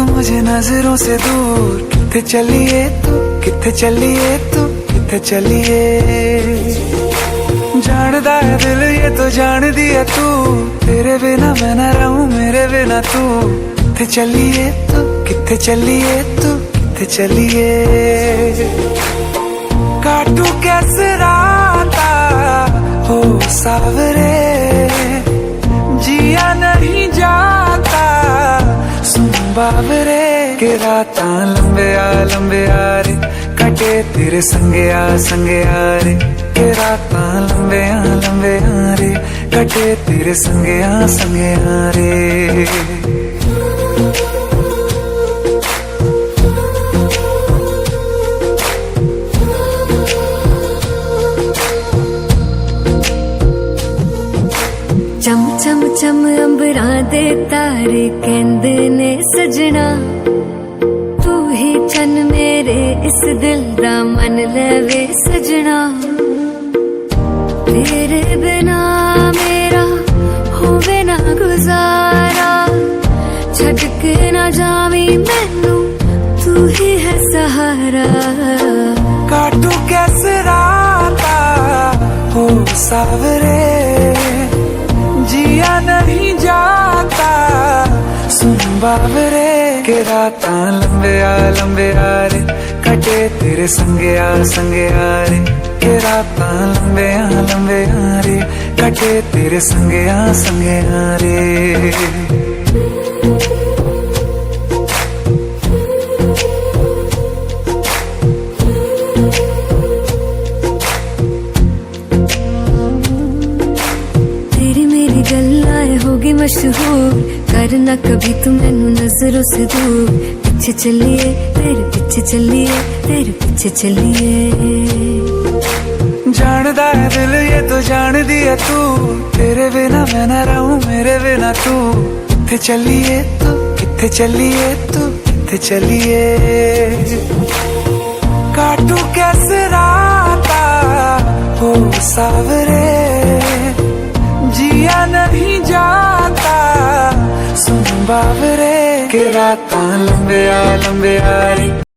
तू मुझे नजरों से दूर, किथे चलिए तू, किथे चलिए तू, किथे चलिए। जानदा है दिल ये तो जान दिया तू, तेरे बिना मैं ना रहूं मेरे बिना तू। किथे चलिए तू, किथे चलिए तू, किथे चलिए। काटू कैसे राता हो सावरे, जिया नहीं जाता सुन बावरे। के राता लंबे आ रे, कटे तेरे संगे आ रे। के राता लंबे आ रे, कटे तेरे संगे आ रे। चम चम चम अंबरां दे तारे कहंदे ने सजना, तू ही चन मेरे इस दिल दा मन लवे सजना। तेरे बिना मेरा होवे ना गुजारा, छड़ के ना जावी मैनू तू ही है सहारा। काटू कैसे राता हो सावरे, जिया नहीं जाता सुन बावरे। के राता लंबे आ रे, कटे तेरे संगे आ रे। के राता लंबे आ रे, कटे तेरे संगे आ रे। गल्लाएं होगी मशहूर, करना कभी तू मैनू नजरों से दूर। पीछे चलिए तेरे पीछे चलिए, तेरे पीछे चलिए। जानदा है दिल ये तो जान दिया तू, तेरे बिना मैं ना रहूं मेरे बिना तू। किथे चलिए तू, किथे चलिए तू, किथे चलिए। काटू कैसे राता हो सावरे, जिया नहीं जाता सुन बावरे। के राता लंबे आ रे।